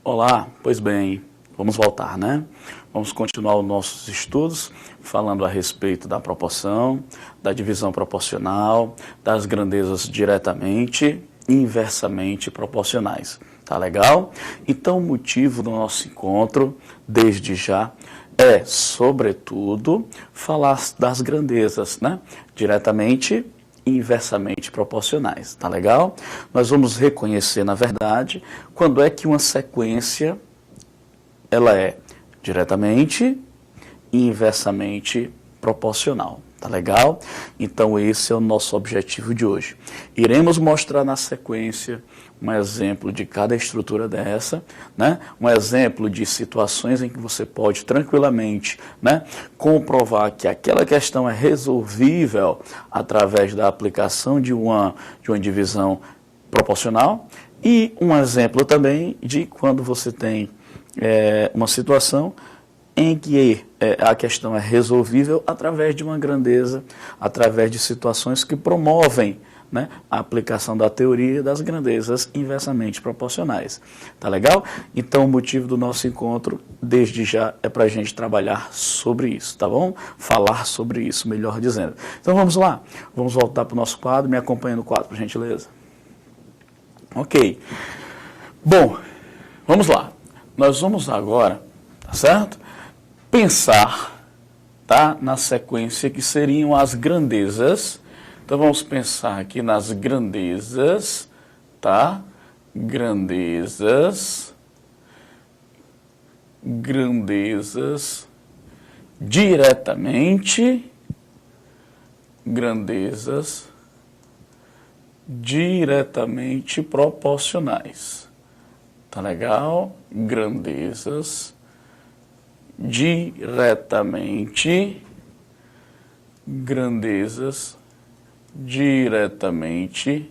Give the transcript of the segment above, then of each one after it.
Olá, pois bem, vamos voltar, né? Vamos continuar os nossos estudos falando a respeito da proporção, da divisão proporcional, das grandezas diretamente e inversamente proporcionais. Tá legal? Então, o motivo do nosso encontro, desde já, é, sobretudo, falar das grandezas, né? Diretamente e inversamente proporcionais, tá legal? Nós vamos reconhecer, na verdade, quando é que uma sequência ela é diretamente e inversamente proporcional, tá legal? Então esse é o nosso objetivo de hoje. Iremos mostrar na sequência um exemplo de cada estrutura dessa, né? Um exemplo de situações em que você pode tranquilamente, né, comprovar que aquela questão é resolvível através da aplicação de uma divisão proporcional, e um exemplo também de quando você tem uma situação em que a questão é resolvível através de uma grandeza, através de situações que promovem, né, a aplicação da teoria das grandezas inversamente proporcionais. Tá legal? Então o motivo do nosso encontro, desde já, é para a gente trabalhar sobre isso, tá bom? Falar sobre isso, melhor dizendo. Então vamos lá, vamos voltar para o nosso quadro, me acompanha no quadro, por gentileza. Ok. Bom, vamos lá. Nós vamos agora, tá certo? Pensar, tá, na sequência que seriam as grandezas. Então vamos pensar aqui nas grandezas, tá? Grandezas diretamente, grandezas diretamente proporcionais. Tá legal? Grandezas diretamente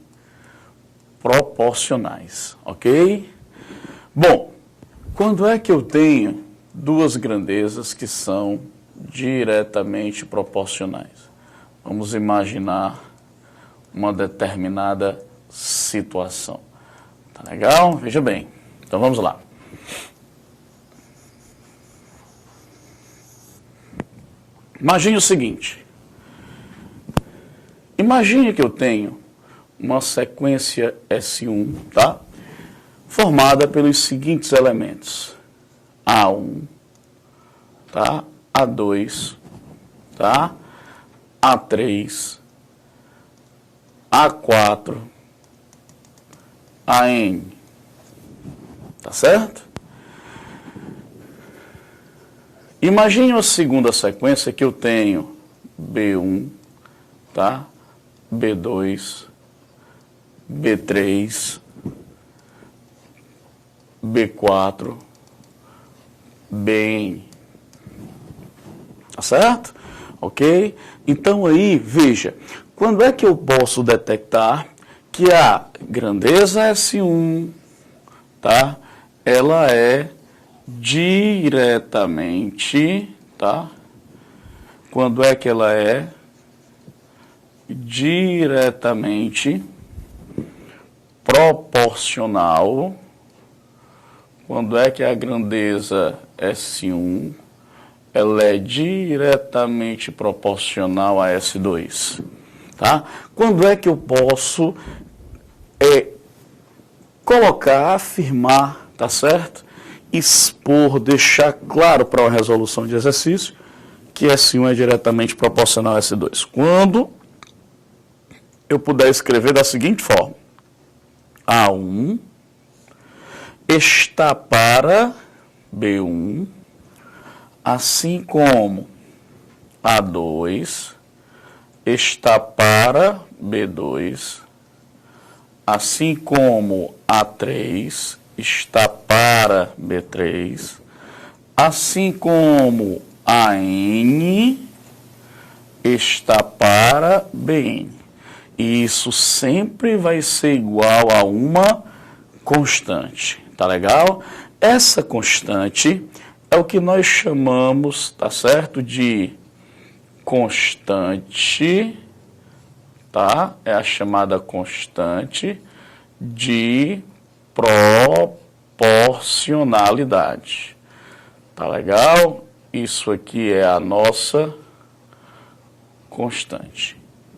proporcionais, ok? Bom, quando é que eu tenho duas grandezas que são diretamente proporcionais? Vamos imaginar uma determinada situação. Tá legal? Veja bem. Então vamos lá. Imagine o seguinte. Imagine que eu tenho uma sequência S1, tá? Formada pelos seguintes elementos. A1, tá? A2, tá? A3, A4, AN. Tá certo? Imagine uma segunda sequência que eu tenho B1, tá? B2, B3, B4, BN. Tá certo? Ok? Então aí, veja, quando é que eu posso detectar que a grandeza S1, tá? Ela é diretamente, tá? Quando é que ela é diretamente proporcional? Quando é que a grandeza S1 ela é diretamente proporcional a S2, tá? Quando é que eu posso colocar, afirmar, tá certo? Expor, deixar claro para uma resolução de exercício que S1 é diretamente proporcional a S2. Quando eu puder escrever da seguinte forma: A1 está para B1, assim como A2 está para B2, assim como A3 está para B3, assim como AN está para BN. E isso sempre vai ser igual a uma constante, tá legal? Essa constante é o que nós chamamos, tá certo, de constante, tá? É a chamada constante de proporcionalidade. Tá legal? Isso aqui é a nossa constante.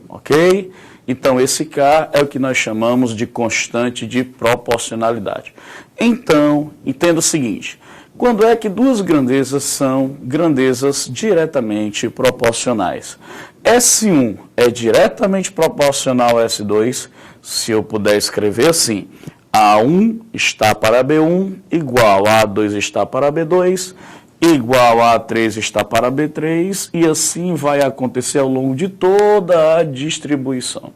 Ok? Então, esse K é o que nós chamamos de constante de proporcionalidade. Então, entenda o seguinte: quando é que duas grandezas são grandezas diretamente proporcionais? S1 é diretamente proporcional a S2, se eu puder escrever assim: A1 está para B1, igual a A2 está para B2, igual a A3 está para B3, e assim vai acontecer ao longo de toda a distribuição.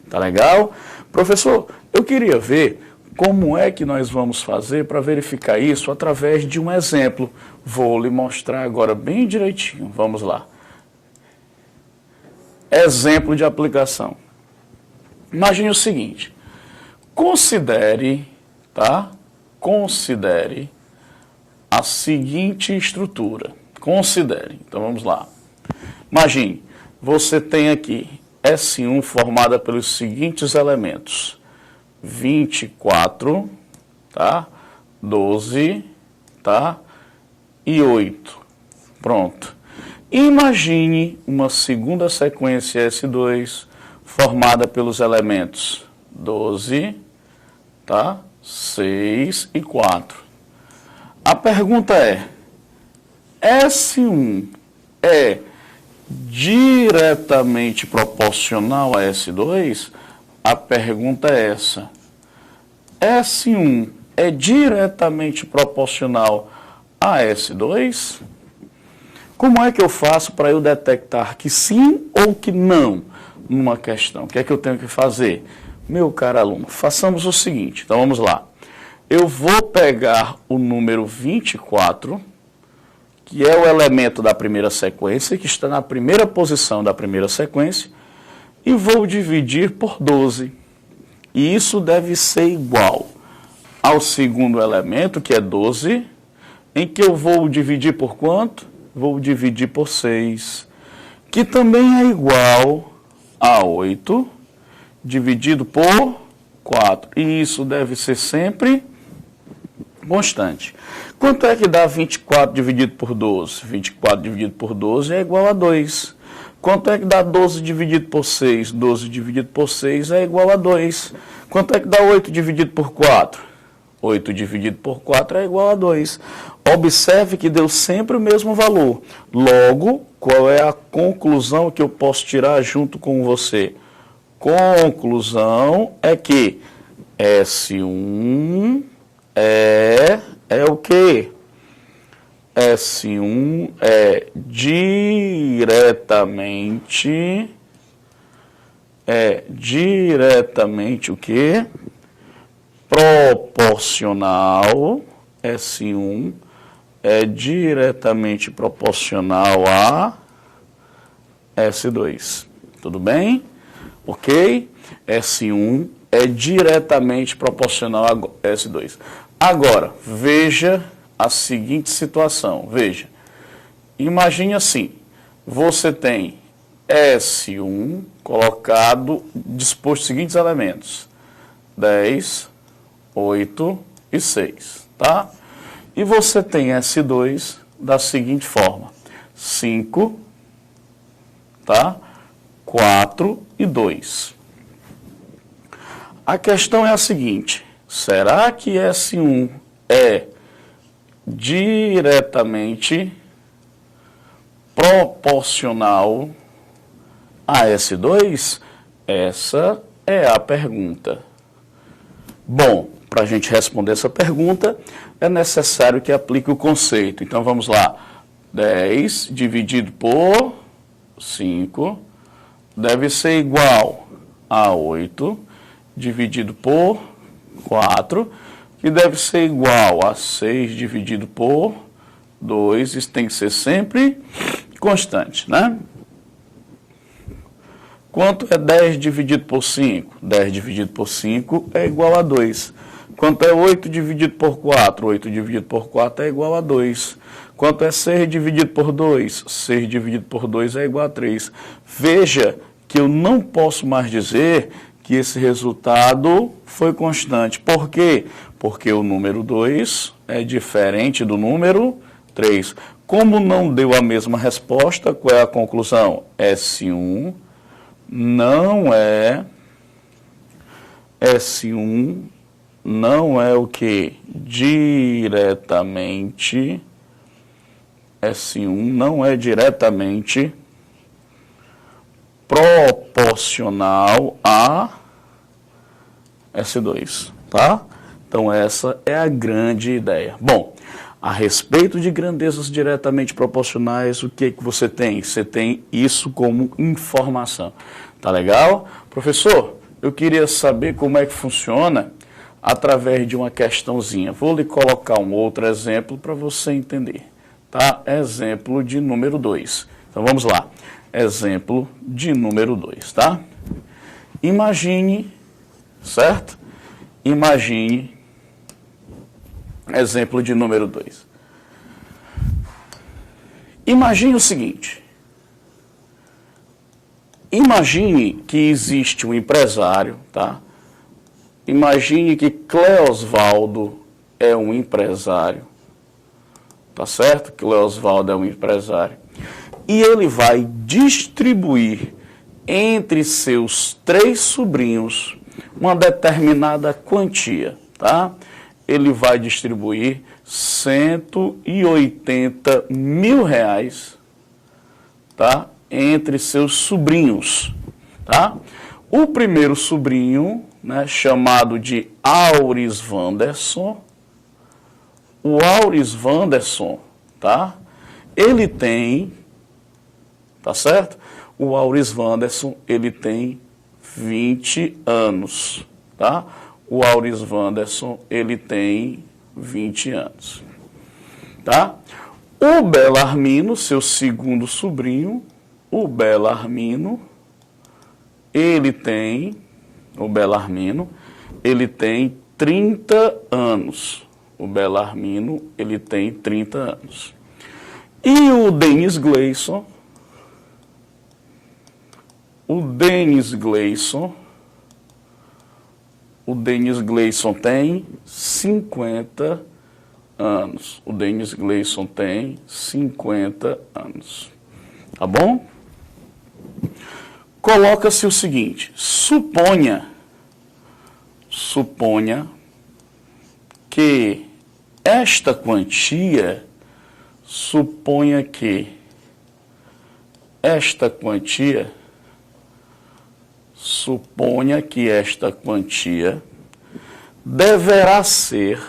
Tá legal? Professor, eu queria ver como é que nós vamos fazer para verificar isso através de um exemplo. Vou lhe mostrar agora bem direitinho. Vamos lá. Exemplo de aplicação. Imagine o seguinte: considere, tá? Considere a seguinte estrutura. Considere. Então vamos lá. Imagine, você tem aqui S1 formada pelos seguintes elementos: 24, tá? 12, tá? E 8. Pronto. Imagine uma segunda sequência S2 formada pelos elementos 12, tá? 6 e 4. A pergunta é: S1 é diretamente proporcional a S2? A pergunta é essa. S1 é diretamente proporcional a S2? Como é que eu faço para eu detectar que sim ou que não numa questão? O que é que eu tenho que fazer? Meu caro aluno, façamos o seguinte. Então vamos lá. Eu vou pegar o número 24, que é o elemento da primeira sequência, que está na primeira posição da primeira sequência, e vou dividir por 12. E isso deve ser igual ao segundo elemento, que é 12, em que eu vou dividir por quanto? Vou dividir por 6, que também é igual a 8, dividido por 4. E isso deve ser sempre constante. Quanto é que dá 24 dividido por 12? 24 dividido por 12 é igual a 2. Quanto é que dá 12 dividido por 6? 12 dividido por 6 é igual a 2. Quanto é que dá 8 dividido por 4? 8 dividido por 4 é igual a 2. Observe que deu sempre o mesmo valor. Logo, qual é a conclusão que eu posso tirar junto com você? Conclusão é que S1 é o quê? S1 é diretamente o quê? Proporcional. S1 é diretamente proporcional a S2. Tudo bem? Ok? S1 é diretamente proporcional a S2. Agora, veja a seguinte situação. Veja. Imagine assim. Você tem S1 colocado, disposto os seguintes elementos: 10, 8 e 6, tá? E você tem S2 da seguinte forma: 5, tá? 4 e 2. A questão é a seguinte: será que S1 é diretamente proporcional a S2? Essa é a pergunta. Bom, para a gente responder essa pergunta, é necessário que aplique o conceito. Então, vamos lá. 10 dividido por 5 deve ser igual a 8 dividido por 4, que deve ser igual a 6 dividido por 2. Isso tem que ser sempre constante, né? Quanto é 10 dividido por 5? 10 dividido por 5 é igual a 2. Quanto é 8 dividido por 4? 8 dividido por 4 é igual a 2. Quanto é 6 dividido por 2? 6 dividido por 2 é igual a 3. Veja que eu não posso mais dizer que que esse resultado foi constante. Por quê? Porque o número 2 é diferente do número 3. Como não deu a mesma resposta, qual é a conclusão? S1 não é o que? S1 não é diretamente proporcional a S2, tá? Então essa é a grande ideia. Bom, a respeito de grandezas diretamente proporcionais, o que você tem? Você tem isso como informação. Tá legal? Professor, eu queria saber como é que funciona através de uma questãozinha. Vou lhe colocar um outro exemplo para você entender. Tá? Exemplo de número 2. Então vamos lá. Exemplo de número 2, tá? Imagine, certo? Imagine, exemplo de número 2. Imagine o seguinte. Imagine que existe um empresário, tá? Imagine que Cleosvaldo é um empresário, tá certo? Cleosvaldo é um empresário. E ele vai distribuir entre seus 3 sobrinhos uma determinada quantia, tá? Ele vai distribuir 180 mil reais, tá? Entre seus sobrinhos, tá? O primeiro sobrinho, né, chamado de Auris Wanderson, o Auris Wanderson, tá? Ele tem, tá certo? O Auris Wanderson, ele tem 20 anos, tá? O Auris Wanderson, ele tem 20 anos, tá? O Belarmino, seu segundo sobrinho, o Belarmino, ele tem 30 anos. O Belarmino, ele tem 30 anos. E o Denis Gleison, tem 50 anos. O Denis Gleison tem 50 anos. Tá bom? Coloca-se o seguinte, suponha que esta quantia, deverá ser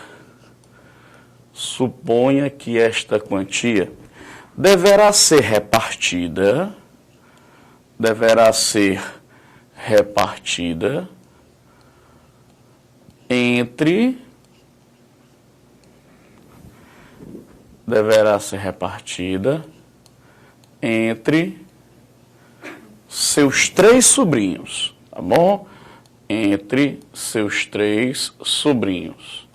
repartida entre seus 3 sobrinhos, tá bom? Entre seus 3 sobrinhos.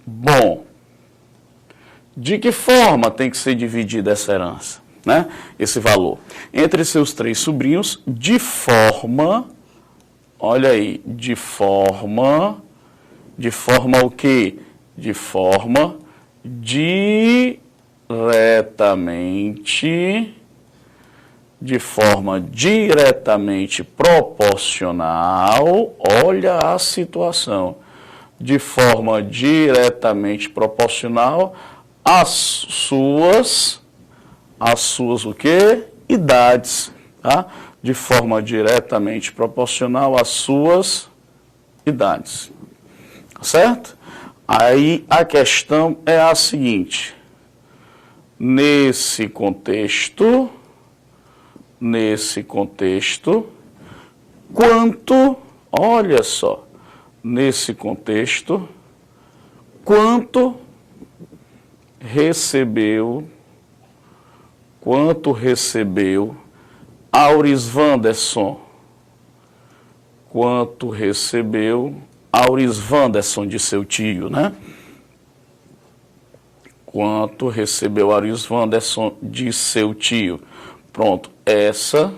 Bom, de que forma tem que ser dividida essa herança, né? Esse valor? Entre seus 3 sobrinhos, de forma, olha aí, de forma o quê? De forma diretamente proporcional, olha a situação, de forma diretamente proporcional às suas o quê? Idades, tá? De forma diretamente proporcional às suas idades, certo? Aí a questão é a seguinte, nesse contexto, quanto, olha só, nesse contexto, quanto recebeu Auris Wanderson? Quanto recebeu Auris Wanderson de seu tio, né? Quanto recebeu Auris Wanderson de seu tio? Pronto, essa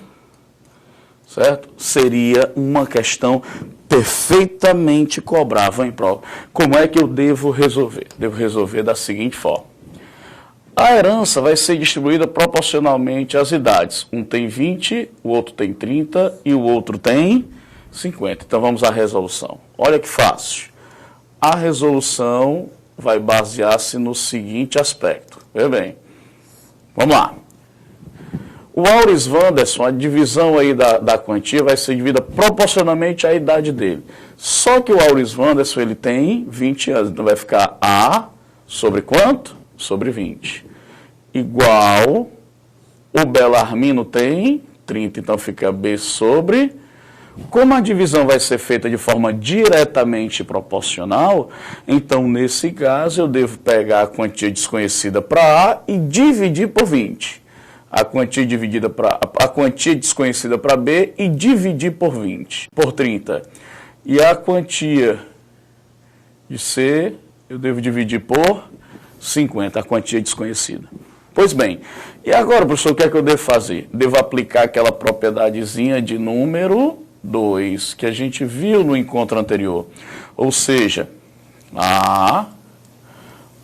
certo? Seria uma questão perfeitamente cobrável em prova. Como é que eu devo resolver? Devo resolver da seguinte forma. A herança vai ser distribuída proporcionalmente às idades. Um tem 20, o outro tem 30 e o outro tem 50. Então vamos à resolução. Olha que fácil. A resolução vai basear-se no seguinte aspecto. Veja bem. Vamos lá. O Auris Wanderson, a divisão aí da quantia vai ser dividida proporcionalmente à idade dele. Só que o Auris Wanderson, ele tem 20 anos. Então vai ficar A sobre quanto? Sobre 20. Igual o Belarmino tem 30, então fica B sobre. Como a divisão vai ser feita de forma diretamente proporcional, então nesse caso eu devo pegar a quantia desconhecida para A e dividir por 20. A quantia desconhecida para B e dividir por 20, por 30. E a quantia de C eu devo dividir por 50, a quantia desconhecida. Pois bem, e agora, professor, o que é que eu devo fazer? Devo aplicar aquela propiedadezinha de número 2 que a gente viu no encontro anterior. Ou seja, A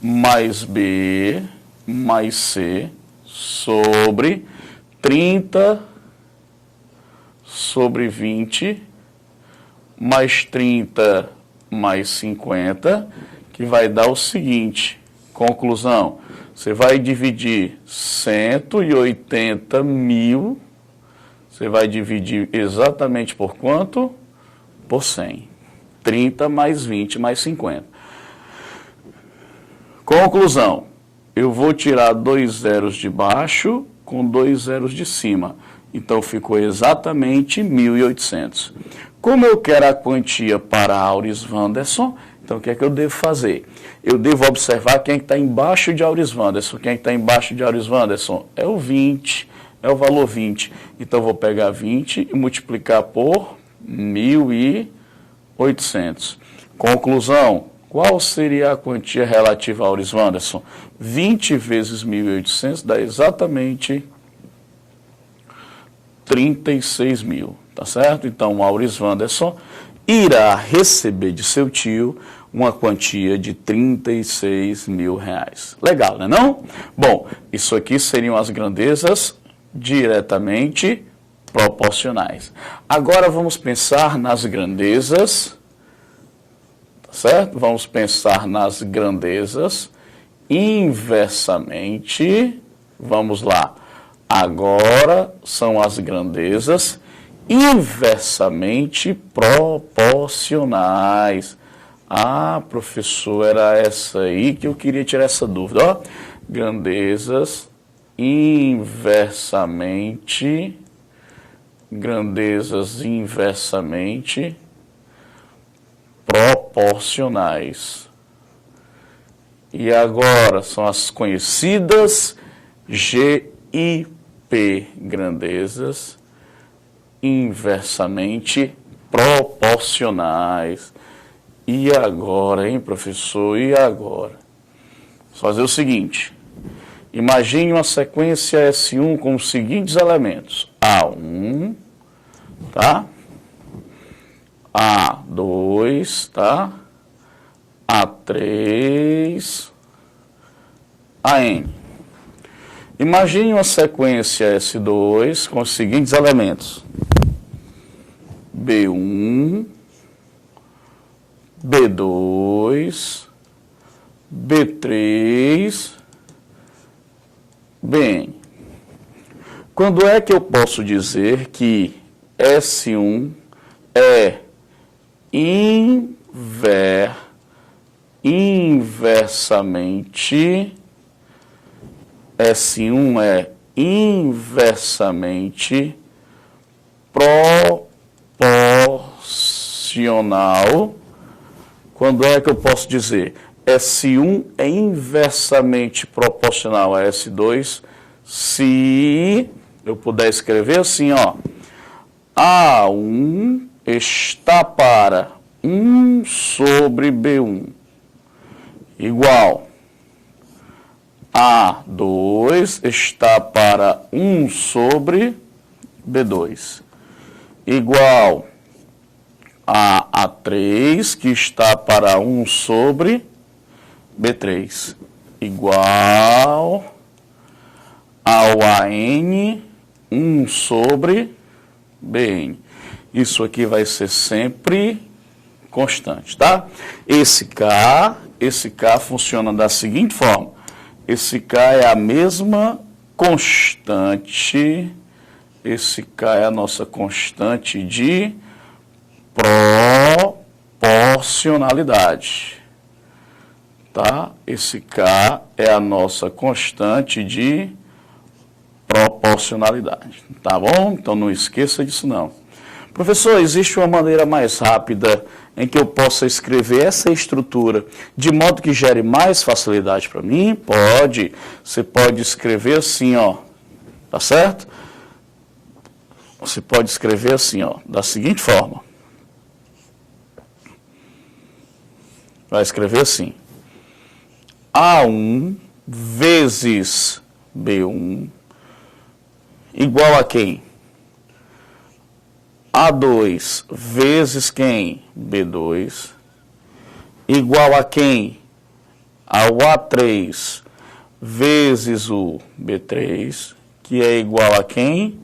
mais B mais C sobre 30 sobre 20 mais 30 mais 50, que vai dar o seguinte. Conclusão, você vai dividir 180 mil, você vai dividir exatamente por quanto? Por 100. 30 mais 20 mais 50. Conclusão, eu vou tirar 2 zeros de baixo com 2 zeros de cima. Então ficou exatamente 1.800. Como eu quero a quantia para Auris Wanderson, então o que é que eu devo fazer? Eu devo observar quem está embaixo de Auris Wanderson. Quem está embaixo de Auris Wanderson é o 20, é o valor 20. Então eu vou pegar 20 e multiplicar por 1.800. Conclusão, qual seria a quantia relativa a Auris Wanderson? 20 vezes 1.800 dá exatamente 36 mil, tá certo? Então o Auris Wanderson irá receber de seu tio uma quantia de 36 mil reais. Legal, né não? Bom, isso aqui seriam as grandezas diretamente proporcionais. Agora vamos pensar nas grandezas, tá certo? Vamos pensar nas grandezas inversamente. Vamos lá. Agora são as grandezas inversamente proporcionais. Ah, professor, era essa aí que eu queria tirar essa dúvida. Ó, grandezas inversamente proporcionais. E agora são as conhecidas G e P, grandezas inversamente proporcionais. E agora, hein, professor? E agora? Vamos fazer o seguinte. Imagine uma sequência S1 com os seguintes elementos. A1, tá? A2, tá? A3, AN. Imagine uma sequência S2 com os seguintes elementos. B1, B2, B3, Bn. Quando é que eu posso dizer que S1 é inversamente, S1 é inversamente proporcional? Quando é que eu posso dizer S1 é inversamente proporcional a S2 se eu puder escrever assim, ó, A1 está para 1 sobre B1 igual A2 está para 1 sobre B2. igual a A3, que está para 1 sobre B3, igual ao AN 1 sobre BN. Isso aqui vai ser sempre constante, tá? Esse K funciona da seguinte forma. Esse K é a mesma constante, esse K é a nossa constante de proporcionalidade, tá? Esse K é a nossa constante de proporcionalidade, tá bom? Então não esqueça disso não. Professor, existe uma maneira mais rápida em que eu possa escrever essa estrutura de modo que gere mais facilidade para mim? Pode. Você pode escrever assim, ó, tá certo? Você pode escrever assim, ó, da seguinte forma. Vai escrever assim. A1 vezes B1 igual a quem? A2 vezes quem? B2 igual a quem? Ao A3 vezes o B3, que é igual a quem?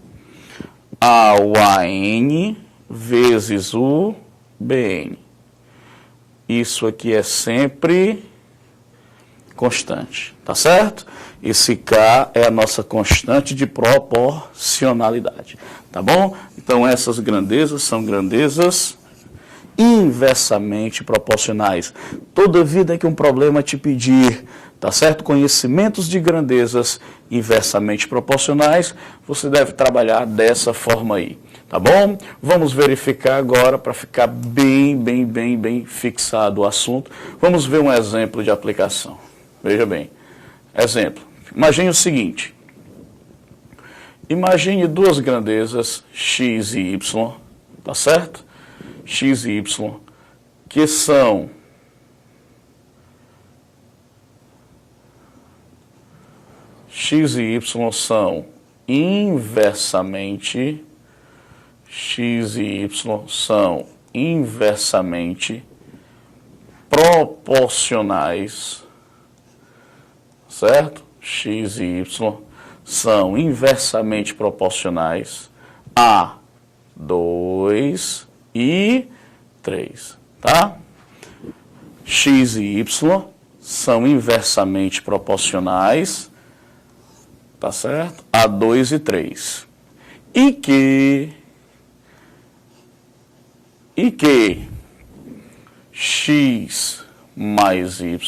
Ao AN vezes o BN. Isso aqui é sempre constante, tá certo? Esse K é a nossa constante de proporcionalidade, tá bom? Então essas grandezas são grandezas inversamente proporcionais. Toda vida que um problema te pedir, tá certo? Conhecimentos de grandezas inversamente proporcionais, você deve trabalhar dessa forma aí, tá bom? Vamos verificar agora para ficar bem fixado o assunto. Vamos ver um exemplo de aplicação. Veja bem, exemplo. Imagine o seguinte. Imagine duas grandezas x e y, tá certo? X e y, que são x e y são inversamente proporcionais, certo? X e y são inversamente proporcionais a 2 e 3, tá? X e y são inversamente proporcionais, tá certo? A 2 e 3. E que x mais y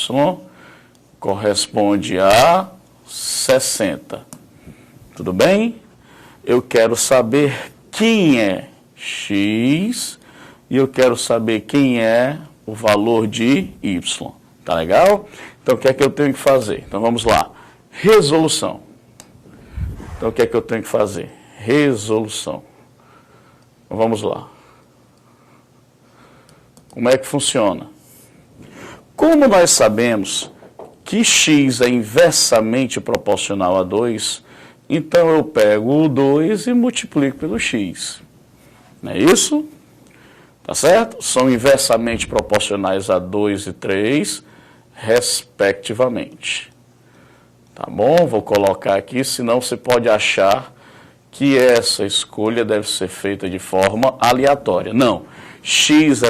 corresponde a 60. Tudo bem? Eu quero saber quem é x e eu quero saber quem é o valor de y. Tá legal? Então, o que é que eu tenho que fazer? Então, vamos lá. Resolução. Então, o que é que eu tenho que fazer? Resolução. Vamos lá. Como é que funciona? Como nós sabemos que x é inversamente proporcional a 2, então eu pego o 2 e multiplico pelo x. Não é isso? Tá certo? São inversamente proporcionais a 2 e 3, respectivamente. Tá bom? Vou colocar aqui, senão você pode achar que essa escolha deve ser feita de forma aleatória. Não. X é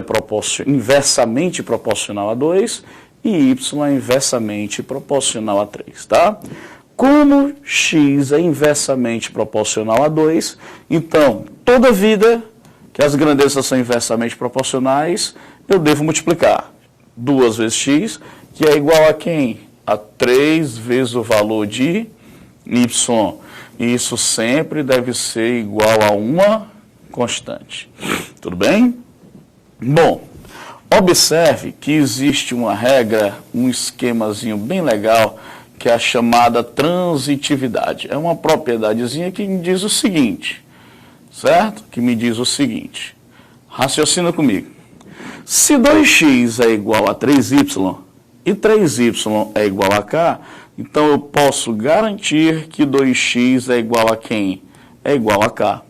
inversamente proporcional a 2 e y é inversamente proporcional a 3, tá? Como x é inversamente proporcional a 2, então, toda vida que as grandezas são inversamente proporcionais, eu devo multiplicar 2 vezes x, que é igual a quem? A 3 vezes o valor de y. E isso sempre deve ser igual a uma constante. Tudo bem? Bom, observe que existe uma regra, um esquemazinho bem legal, que é a chamada transitividade. É uma propriedadezinha que me diz o seguinte, certo? Que me diz o seguinte, raciocina comigo. Se 2x é igual a 3y e 3y é igual a k, então eu posso garantir que 2x é igual a quem? É igual a k.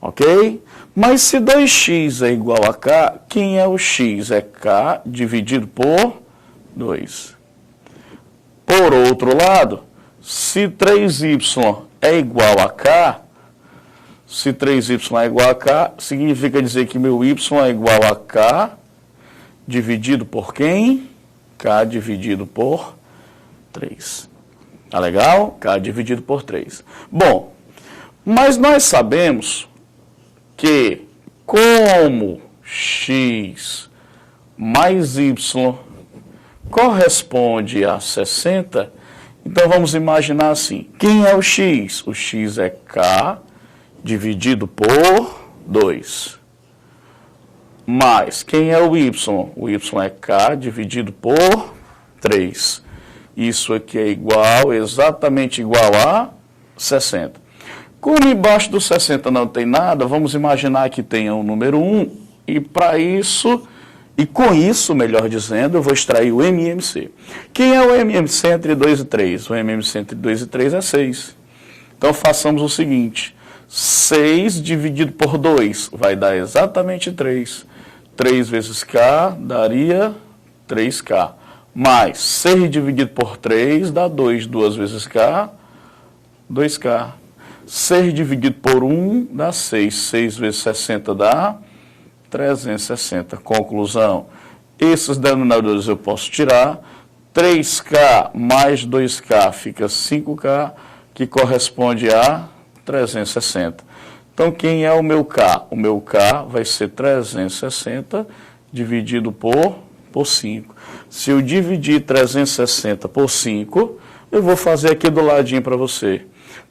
ok? Mas se 2x é igual a k, quem é o x? É k dividido por 2. Por outro lado, se 3y é igual a k, se 3y é igual a k, significa dizer que meu y é igual a k dividido por quem? K dividido por 3. Tá legal? K dividido por 3. Bom, mas nós sabemos que como x mais y corresponde a 60, então vamos imaginar assim. Quem é o x? O x é k dividido por 2. Mais, quem é o y? O y é k dividido por 3. Isso aqui é igual, exatamente igual a 60. Como embaixo do 60 não tem nada, vamos imaginar que tenha o número 1. E para isso, e com isso, melhor dizendo, eu vou extrair o MMC. Quem é o MMC entre 2 e 3? O MMC entre 2 e 3 é 6. Então façamos o seguinte. 6 dividido por 2 vai dar exatamente 3. 3 vezes K daria 3K. Mais 6 dividido por 3 dá 2. 2 vezes K, 2K. 6 dividido por 1 dá 6. 6 vezes 60 dá 360. Conclusão. Esses denominadores eu posso tirar. 3K mais 2K fica 5K, que corresponde a 360. Então, quem é o meu K? O meu K vai ser 360 dividido por 5. Se eu dividir 360 por 5, eu vou fazer aqui do ladinho para você.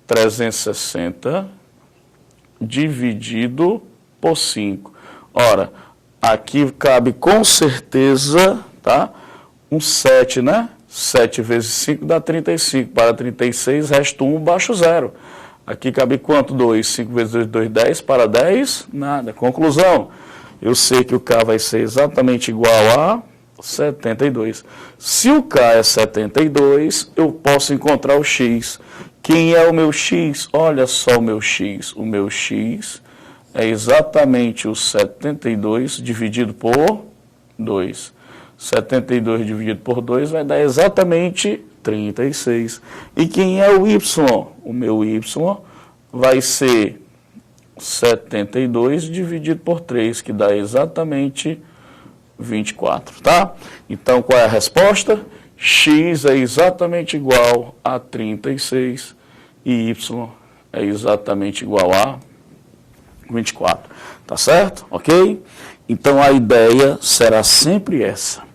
360 dividido por 5. Ora, aqui cabe com certeza, tá? Um 7, né? 7 vezes 5 dá 35. Para 36, resta 1, baixo 0. Aqui cabe quanto? 2. 5 vezes 2, 2, 10. Para 10, nada. Conclusão. Eu sei que o K vai ser exatamente igual a 72. Se o K é 72, eu posso encontrar o X. Quem é o meu X? Olha só o meu X. O meu X é exatamente o 72 dividido por 2. 72 dividido por 2 vai dar exatamente 36. E quem é o Y? O meu Y vai ser 72 dividido por 3, que dá exatamente 24, tá? Então, qual é a resposta? X é exatamente igual a 36 e Y é exatamente igual a 24, tá certo? Ok? Então, a ideia será sempre essa.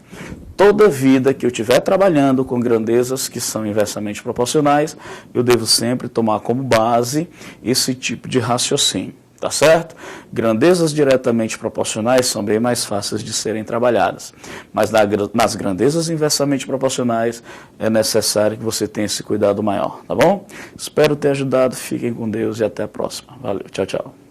Toda vida que eu estiver trabalhando com grandezas que são inversamente proporcionais, eu devo sempre tomar como base esse tipo de raciocínio, tá certo? Grandezas diretamente proporcionais são bem mais fáceis de serem trabalhadas, mas nas grandezas inversamente proporcionais é necessário que você tenha esse cuidado maior, tá bom? Espero ter ajudado, fiquem com Deus e até a próxima. Valeu, tchau, tchau.